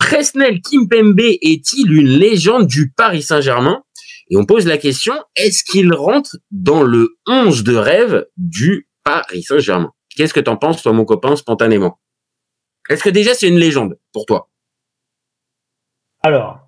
Presnel Kimpembe est-il une légende du Paris Saint-Germain? Et on pose la question, est-ce qu'il rentre dans le 11 de rêve du Paris Saint-Germain? Qu'est-ce que t'en penses, toi, mon copain, spontanément? Est-ce que déjà c'est une légende pour toi? Alors,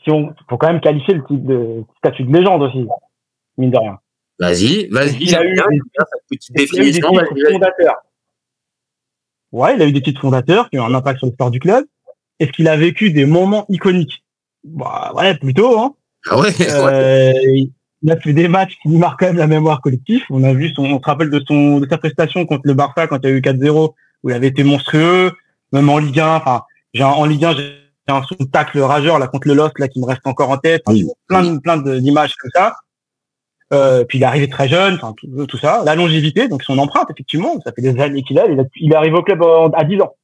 faut quand même qualifier le type de statut de légende aussi, mine de rien. Vas-y, j'aime bien cette petite définition. Il a eu des titres fondateurs. Ouais, il a eu des titres fondateurs qui ont un impact sur l'histoire du club. Est-ce qu'il a vécu des moments iconiques? Bah ouais, plutôt, hein. Ah ouais, Il a fait des matchs qui marquent quand même la mémoire collective. On se rappelle de sa prestation contre le Barça quand il y a eu 4-0, où il avait été monstrueux, même en Ligue 1. Enfin, en Ligue 1, j'ai un tacle rageur là contre le LOSC là qui me reste encore en tête. Enfin, plein d'images comme ça. Puis il est arrivé très jeune, enfin tout ça. La longévité, donc son empreinte, effectivement, ça fait des années qu'il a. Il est arrivé au club à 10 ans.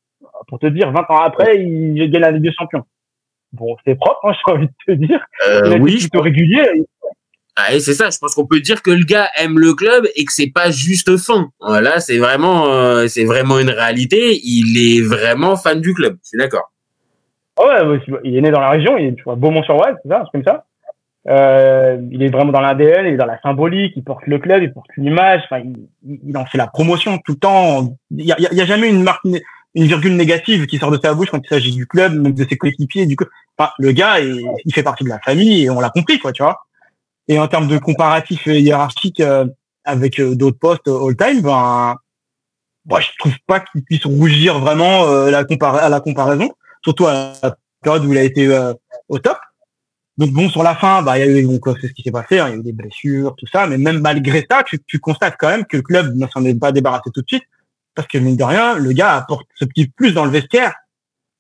Pour te dire, 20 ans après, il gagne la Ligue des Champions. Bon, c'est propre, hein, j'ai envie de te dire. Il a été plutôt régulier. Ah, et c'est ça, je pense qu'on peut dire que le gars aime le club et que c'est pas juste fin. Voilà, c'est vraiment une réalité. Il est vraiment fan du club. Je suis d'accord. Ouais, il est né dans la région, il est, tu vois, Beaumont-sur-Oise, c'est ça, c'est comme ça. Il est vraiment dans l'ADN, il est dans la symbolique, il porte le club, il porte l'image, enfin, il en fait la promotion tout le temps. Il y a jamais une virgule négative qui sort de sa bouche quand il s'agit du club, même de ses coéquipiers, enfin, le gars, il fait partie de la famille et on l'a compris, quoi, tu vois. Et en termes de comparatif hiérarchique avec d'autres postes all-time, je trouve pas qu'il puisse rougir vraiment à la comparaison, surtout à la période où il a été au top. Donc bon, sur la fin, il y a eu c'est ce qui s'est passé, hein, il y a eu des blessures, tout ça, mais même malgré ça, tu constates quand même que le club ne s'en est pas débarrassé tout de suite, parce que mine de rien, le gars apporte ce petit plus dans le vestiaire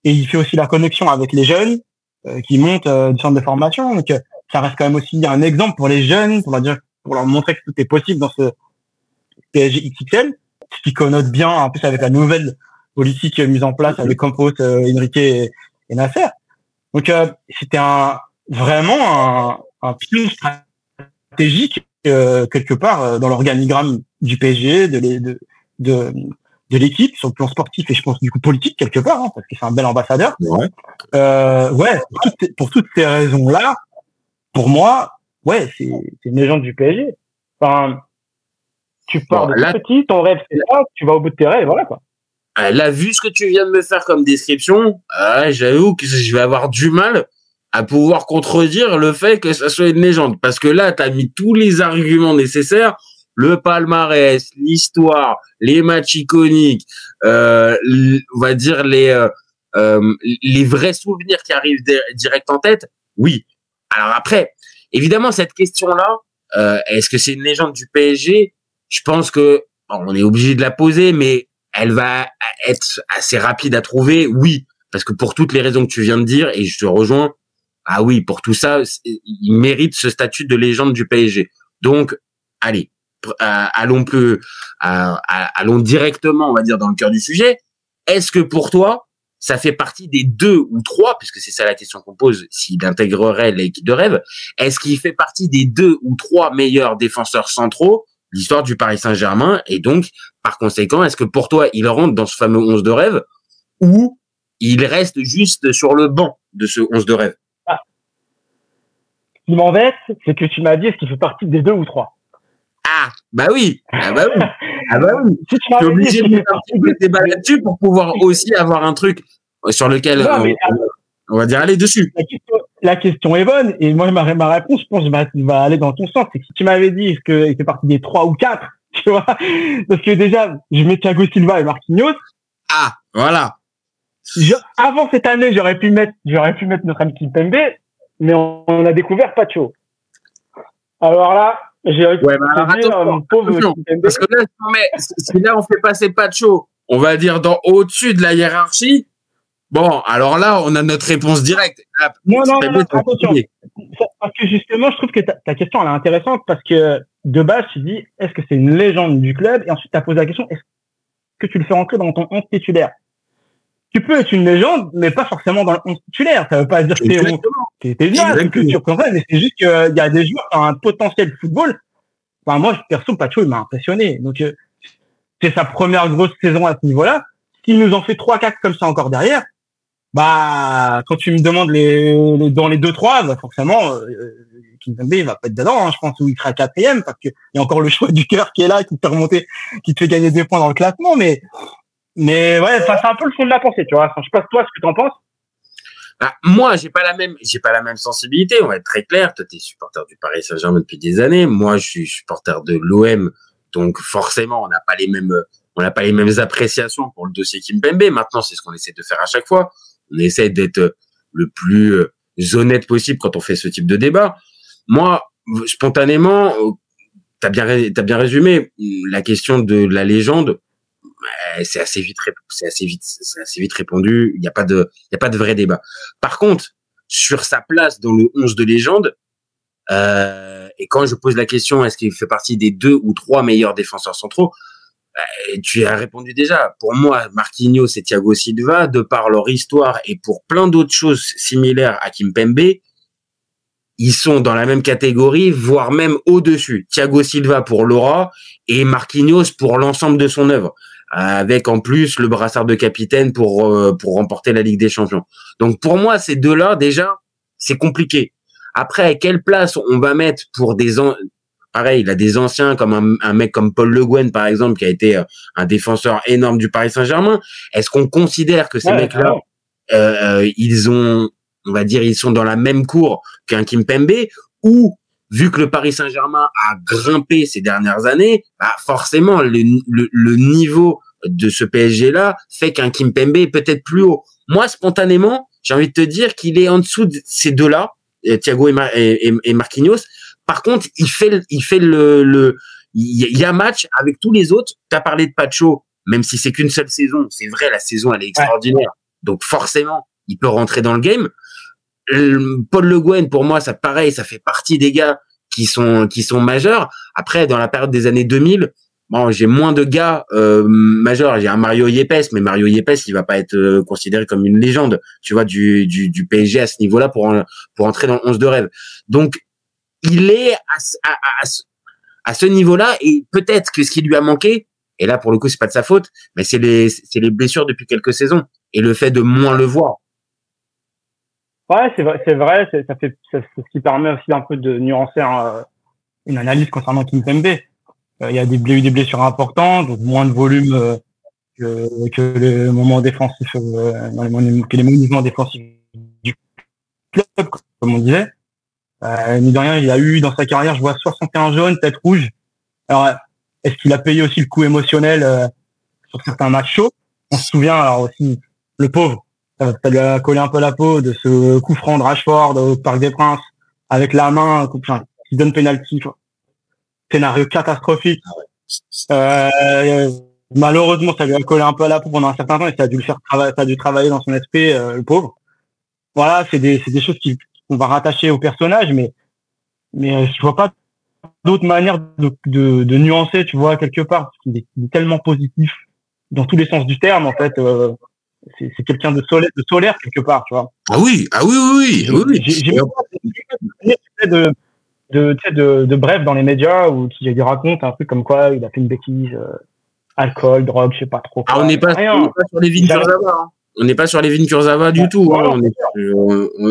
et il fait aussi la connexion avec les jeunes qui montent du centre de formation. Donc ça reste quand même aussi un exemple pour les jeunes, pour leur montrer que tout est possible dans ce PSG XXL, ce qui connote bien en plus avec la nouvelle politique mise en place avec Campos, Enrique et Nasser. Donc c'était vraiment un pion stratégique quelque part dans l'organigramme du PSG, de l'équipe sur le plan sportif et je pense du coup politique quelque part, hein, parce que c'est un bel ambassadeur. Ouais, pour toutes ces raisons-là, pour moi, ouais, c'est une légende du PSG. Enfin, tu pars de tout petit, ton rêve c'est là, tu vas au bout de tes rêves, voilà quoi. Là, vu ce que tu viens de me faire comme description, j'avoue que je vais avoir du mal à pouvoir contredire le fait que ça soit une légende. Parce que là, tu as mis tous les arguments nécessaires, le palmarès, l'histoire, les matchs iconiques, on va dire les vrais souvenirs qui arrivent direct en tête. Oui. Alors après, évidemment, cette question-là, est-ce que c'est une légende du PSG? Je pense que on est obligé de la poser, mais elle va être assez rapide à trouver. Oui, parce que pour toutes les raisons que tu viens de dire, et je te rejoins, ah oui, pour tout ça, il mérite ce statut de légende du PSG. Donc, allez, allons directement, on va dire, dans le cœur du sujet. Est-ce que pour toi, ça fait partie des 2 ou 3, puisque c'est ça la question qu'on pose, s'il intégrerait l'équipe de rêve, est-ce qu'il fait partie des 2 ou 3 meilleurs défenseurs centraux de l'histoire du Paris Saint-Germain? Et donc, par conséquent, est-ce que pour toi, il rentre dans ce fameux 11 de rêve ou il reste juste sur le banc de ce 11 de rêve? Ce qui m'embête, c'est que tu m'as dit est-ce qu'il fait partie des 2 ou 3. Ah, bah oui. Si tu es obligé de mettre un petit peu de débat là-dessus pour pouvoir aussi avoir un truc sur lequel on va dire aller dessus. La question est bonne et moi ma réponse, je pense, va aller dans ton sens. C'est que si tu m'avais dit est-ce qu'il fait partie des 3 ou 4, tu vois, parce que déjà je mets Thiago Silva et Marquinhos. Ah, voilà. Avant cette année, j'aurais pu mettre notre ami Kimpembe, mais on a découvert Pacho. Alors là, pauvre Kimpembe. Parce que là, si là on fait passer Pacho, on va dire au-dessus de la hiérarchie. Bon, alors là, on a notre réponse directe. Non, attention. Parce que justement, je trouve que ta question elle est intéressante parce que de base, tu dis est-ce que c'est une légende du club et ensuite tu as posé la question est-ce que tu le fais rentrer dans ton 11 titulaire? Tu peux être une légende, mais pas forcément dans le 11 titulaire. Ça veut pas dire que t'es nul, que tu reprendrais, mais c'est juste qu'il y a des joueurs qui ont un potentiel de football. Enfin, moi, perso, Pacho, il m'a impressionné. Donc, c'est sa première grosse saison à ce niveau-là. S'il nous en fait 3-4 comme ça encore derrière, Bah, quand tu me demandes dans les 2-3, bah forcément, Kimpembe, il va pas être dedans, hein, je pense, où il sera quatrième, parce qu'il y a encore le choix du cœur qui est là, qui te fait remonter, qui te fait gagner des points dans le classement, mais ouais, ça, c'est un peu le fond de la pensée, tu vois. Enfin, je sais pas toi ce que t'en penses. Ah, moi, j'ai pas la même sensibilité, on va être très clair. Toi, t'es supporter du Paris Saint-Germain depuis des années. Moi, je suis supporter de l'OM. Donc, forcément, on n'a pas les mêmes appréciations pour le dossier Kimpembe. Maintenant, c'est ce qu'on essaie de faire à chaque fois. On essaie d'être le plus honnête possible quand on fait ce type de débat. Moi, spontanément, t'as bien résumé la question de la légende. C'est assez vite répondu. Il n'y a pas de vrai débat. Par contre, sur sa place dans le 11 de légende, et quand je pose la question, est-ce qu'il fait partie des 2 ou 3 meilleurs défenseurs centraux? Tu as répondu déjà. Pour moi, Marquinhos et Thiago Silva, de par leur histoire et pour plein d'autres choses similaires à Kimpembe, ils sont dans la même catégorie, voire même au-dessus. Thiago Silva pour l'aura et Marquinhos pour l'ensemble de son œuvre, avec en plus le brassard de capitaine pour remporter la Ligue des Champions. Donc pour moi, ces deux-là, déjà, c'est compliqué. Après, à quelle place on va mettre pour pareil, il a des anciens comme un mec comme Paul Le Guen, par exemple, qui a été un défenseur énorme du Paris Saint-Germain. Est-ce qu'on considère que ces mecs-là, on va dire, ils sont dans la même cour qu'un Kimpembe, ou vu que le Paris Saint-Germain a grimpé ces dernières années, bah forcément le niveau de ce PSG-là fait qu'un Kimpembe est peut-être plus haut. Moi, spontanément, j'ai envie de te dire qu'il est en dessous de ces deux-là, Thiago et Marquinhos. Par contre, il y a match avec tous les autres. T'as parlé de Pacho, même si c'est qu'une seule saison. C'est vrai, la saison, elle est extraordinaire. Ouais. Donc, forcément, il peut rentrer dans le game. Paul Le Guen, pour moi, ça pareil, ça fait partie des gars qui sont majeurs. Après, dans la période des années 2000, bon, j'ai moins de gars majeurs. J'ai un Mario Yepes, mais Mario Yepes, il va pas être considéré comme une légende, tu vois, du PSG à ce niveau-là pour entrer dans le 11 de rêve. Donc, il est à ce niveau-là, et peut-être que ce qui lui a manqué, et là pour le coup c'est pas de sa faute, mais c'est les blessures depuis quelques saisons et le fait de moins le voir. Ouais, c'est vrai, c'est ce qui permet aussi un peu de nuancer une analyse concernant Kimpembe. Il y a eu des blessures importantes, donc moins de volume que les moments défensifs, que les mouvements défensifs du club, comme on disait. Ni de rien, il a eu dans sa carrière, je vois 61 jaunes, tête rouge. Alors, est-ce qu'il a payé aussi le coup émotionnel sur certains matchs chauds? On se souvient, alors aussi, le pauvre, ça lui a collé un peu la peau de ce coup franc de Rashford au Parc des Princes avec la main, qui donne penalty. Scénario catastrophique. Malheureusement, ça lui a collé un peu à la peau pendant un certain temps et ça a dû travailler dans son esprit, le pauvre. Voilà, c'est des choses qu'on va rattacher au personnage, mais je vois pas d'autre manière de nuancer, tu vois, quelque part, parce qu'il est tellement positif dans tous les sens du terme, en fait. C'est quelqu'un de solaire quelque part, tu vois. Ah oui. J'ai de bref dans les médias où il raconte un truc comme quoi il a fait une bêtise, alcool, drogue, je sais pas trop. On n'est pas sur les Vin Kurzawa. On n'est pas sur les Vin Kurzawa du tout. Hein.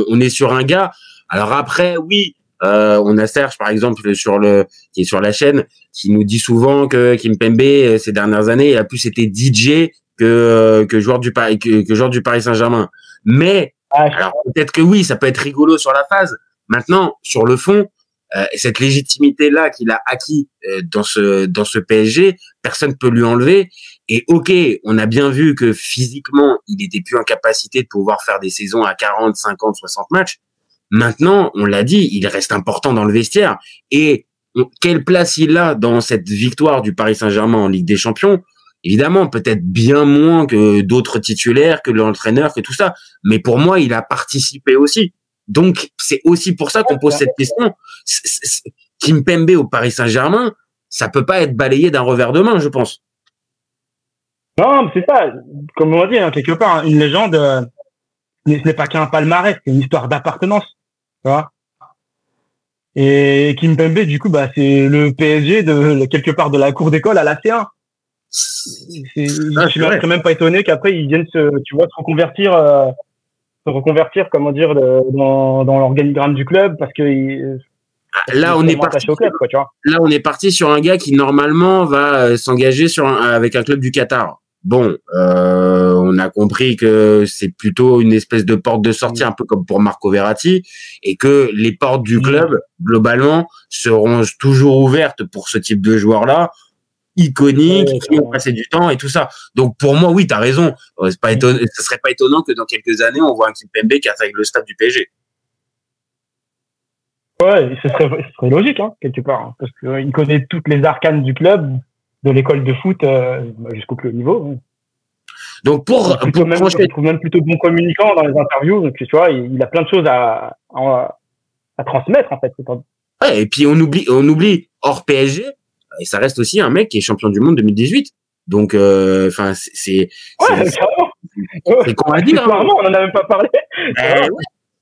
On est sur un gars. Alors après, oui, on a Serge par exemple qui est sur la chaîne, qui nous dit souvent que Kimpembe ces dernières années il a plus été DJ que joueur du Paris Saint-Germain. Mais alors peut-être que oui, ça peut être rigolo sur la phase. Maintenant, sur le fond, cette légitimité là qu'il a acquis dans ce PSG, personne peut lui enlever. Et ok, on a bien vu que physiquement, il était plus en capacité de pouvoir faire des saisons à 40, 50, 60 matchs. Maintenant, on l'a dit, il reste important dans le vestiaire. Et quelle place il a dans cette victoire du Paris Saint-Germain en Ligue des Champions? Évidemment, peut-être bien moins que d'autres titulaires, que l'entraîneur, que tout ça. Mais pour moi, il a participé aussi. Donc, c'est aussi pour ça qu'on pose cette question. Kimpembe au Paris Saint-Germain, ça peut pas être balayé d'un revers de main, je pense. Non, mais c'est ça. Comme on dit, hein, quelque part, une légende, ce n'est pas qu'un palmarès, c'est une histoire d'appartenance. Tu vois. Et Kimpembe, du coup, bah, c'est le PSG quelque part de la cour d'école à la C1. Je suis même pas étonné qu'après ils viennent se reconvertir se reconvertir, comment dire, dans l'organigramme du club parce que là on est parti au club, quoi, tu vois. Là on est parti sur un gars qui normalement va s'engager avec un club du Qatar. Bon, on a compris que c'est plutôt une espèce de porte de sortie, un peu comme pour Marco Verratti, et que les portes du club, globalement, seront toujours ouvertes pour ce type de joueurs-là, iconiques, qui ont passé du temps et tout ça. Donc pour moi, oui, t'as raison. Ce serait pas étonnant que dans quelques années, on voit un Kimpembe qui attaque le stade du PSG. Ouais, ce serait logique, hein, quelque part, hein, parce qu'il connaît toutes les arcanes du club, de l'école de foot jusqu'au plus haut niveau. Hein. Donc je trouve même plutôt bon communicant dans les interviews. Donc tu vois, il a plein de choses à transmettre en fait. Ouais, et puis on oublie hors PSG, et ça reste aussi un mec qui est champion du monde 2018. Donc enfin c'est qu'on va dire. Clairement, on en a même pas parlé. Ouais.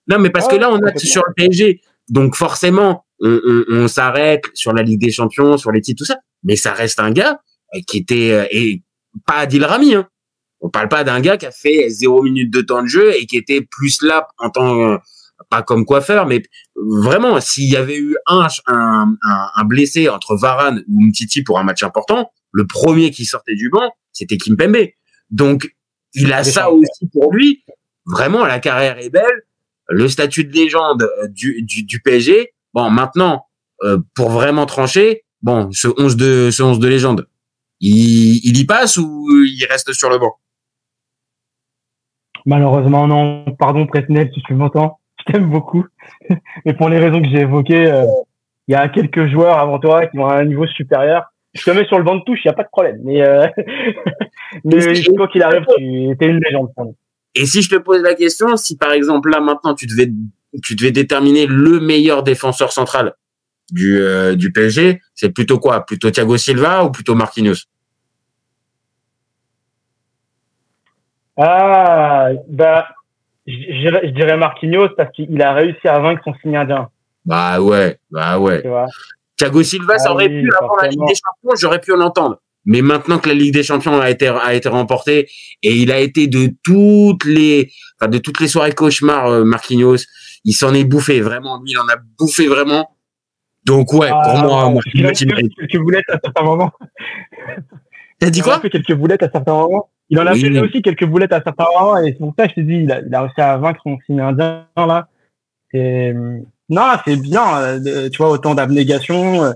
Non, mais parce que là on a sur le PSG. Donc forcément, on s'arrête sur la Ligue des Champions, sur les titres, tout ça. Mais ça reste un gars qui était et pas Adil Rami. Hein. On parle pas d'un gars qui a fait 0 minutes de temps de jeu et qui était plus là en tant pas comme coiffeur, mais vraiment s'il y avait eu un blessé entre Varane ou Umtiti pour un match important, le premier qui sortait du banc, c'était Kimpembe. Donc il a ça aussi pour lui. Vraiment, la carrière est belle. Le statut de légende du PSG. Bon, maintenant, pour vraiment trancher, bon, ce 11 de légende, il y passe ou il reste sur le banc? Malheureusement, non. Pardon, Presnel, si tu m'entends. Je t'aime beaucoup. Mais pour les raisons que j'ai évoquées, il y a quelques joueurs avant toi qui ont un niveau supérieur. Je te mets sur le banc de touche, il n'y a pas de problème. Mais quoi qu'il arrive, tu es une légende pour nous. Et si je te pose la question, si par exemple là maintenant tu devais déterminer le meilleur défenseur central du PSG, c'est plutôt quoi? Plutôt Thiago Silva ou plutôt Marquinhos? Ah, bah, je dirais Marquinhos parce qu'il a réussi à vaincre son signe indien. Bah ouais. Tu vois? Thiago Silva, ça aurait pu avant la Ligue des Champions, j'aurais pu en entendre. Mais maintenant que la Ligue des Champions a été remportée et il a été de toutes les soirées cauchemars, Marquinhos, il s'en est bouffé vraiment. Lui, il en a bouffé vraiment. Donc ouais, pour moi, Marquinhos. Il a fait quelques boulettes à certains moments. T'as dit quoi? Il a fait quelques boulettes à certains moments. Il en a fait aussi quelques boulettes à certains moments et c'est pour ça que je te dis, il a réussi à vaincre son signe indien là. Et non, c'est bien, tu vois, autant d'abnégation.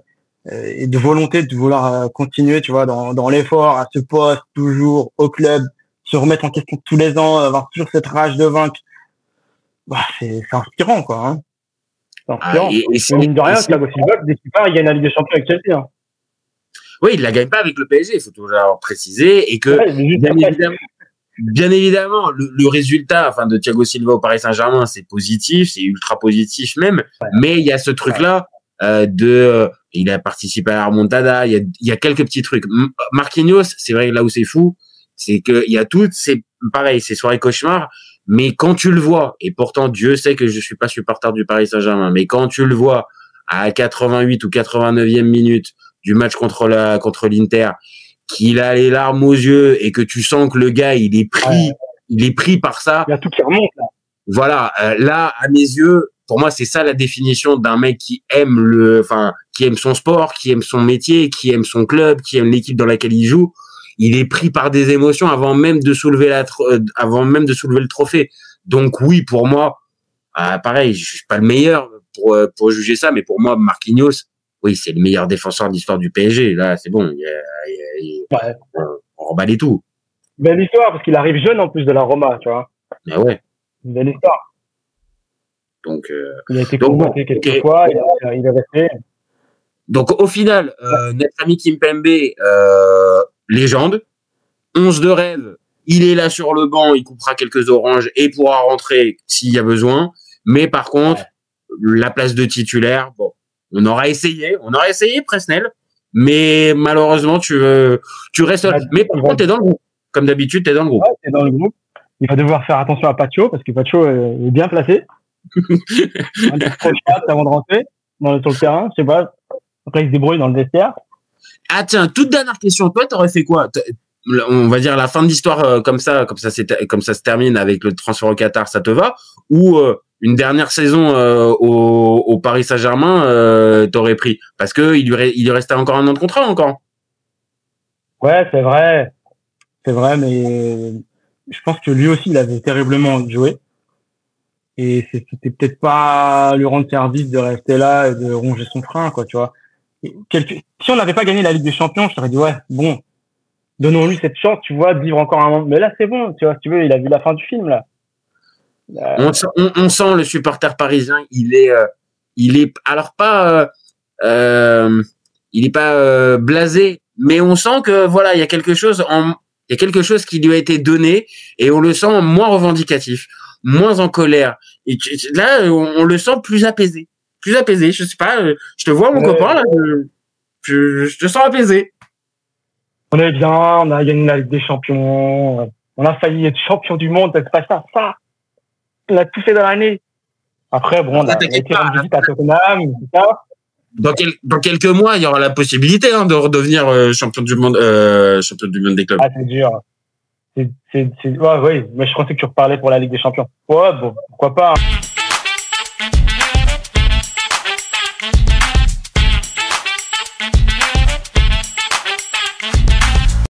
Et de volonté de vouloir continuer, tu vois, dans l'effort, à ce poste, toujours, au club, se remettre en question tous les ans, avoir toujours cette rage de vaincre. Bah, c'est inspirant, quoi. Hein. C'est inspirant. Et mine de rien, Thiago Silva, dès qu'il part, il gagne la Ligue des Champions avec Chelsea. Hein. Oui, il la gagne pas avec le PSG, il faut toujours préciser. Et que, bien évidemment, le résultat, enfin, de Thiago Silva au Paris Saint-Germain, c'est positif, c'est ultra positif même. Ouais. Mais il y a ce truc-là, il a participé à la remontada, il y a quelques petits trucs. Marquinhos, c'est vrai, là où c'est fou, c'est que il y a toutes ces, pareil, ces soirées cauchemars, mais quand tu le vois, et pourtant Dieu sait que je suis pas supporter du Paris Saint-Germain, mais quand tu le vois à 88 ou 89e minute du match contre l'Inter, qu'il a les larmes aux yeux et que tu sens que le gars, il est pris par ça. Il y a tout qui remonte, là. Voilà, là, à mes yeux, pour moi, c'est ça la définition d'un mec qui aime qui aime son sport, qui aime son métier, qui aime son club, qui aime l'équipe dans laquelle il joue. Il est pris par des émotions avant même de soulever le trophée. Donc oui, pour moi, pareil, je suis pas le meilleur pour juger ça, mais pour moi, Marquinhos, oui, c'est le meilleur défenseur de l'histoire du PSG. Là, c'est bon, on remballe tout. Belle histoire parce qu'il arrive jeune en plus de la Roma, tu vois. Mais ouais. Belle histoire. Donc, il a été convoqué quelques fois, il est resté. Donc, au final, notre ami Kimpembe, légende, 11 de rêve, il est là sur le banc, il coupera quelques oranges et pourra rentrer s'il y a besoin. Mais par contre, la place de titulaire, bon, on aura essayé Presnel, mais malheureusement, tu restes là. Mais par contre, t'es dans le groupe. Comme d'habitude, t'es dans le groupe. Ouais, t'es dans le groupe. Il va devoir faire attention à Pacho, parce que Pacho est bien placé. Un petit proche avant de rentrer sur le terrain, je sais pas. Après, il se débrouille dans le vestiaire. Ah tiens, toute dernière question. Toi, t'aurais fait quoi? on va dire la fin de l'histoire comme ça se termine avec le transfert au Qatar, ça te va? Ou une dernière saison au Paris Saint-Germain, t'aurais pris? Parce que il lui restait encore un an de contrat encore. Ouais, c'est vrai, mais je pense que lui aussi, il avait terriblement joué. Et c'était peut-être pas lui rendre service de rester là et de ronger son frein, quoi, tu vois. Si on n'avait pas gagné la Ligue des Champions, je t'aurais dit, ouais, bon, donnons-lui cette chance, tu vois, de vivre encore un moment. Mais là, c'est bon, tu vois, si tu veux, il a vu la fin du film, là. On sent le supporter parisien, il est alors pas, il est pas blasé, mais on sent que voilà, il y a quelque chose qui lui a été donné et on le sent moins revendicatif, moins en colère. Et là, on le sent plus apaisé. Je sais pas, je te vois mon copain là, je te sens apaisé. On est bien, on a gagné la Ligue des Champions, on a failli être champion du monde, c'est pas ça. On a tout fait dans l'année. Après, bon, on a été rendre visite à Tottenham, tout ça. Dans quelques mois, il y aura la possibilité de redevenir champion du monde des clubs. Ah, c'est dur. Ouais, mais je pensais que tu reparlais pour la Ligue des Champions. Ouais, bon, pourquoi pas. Hein.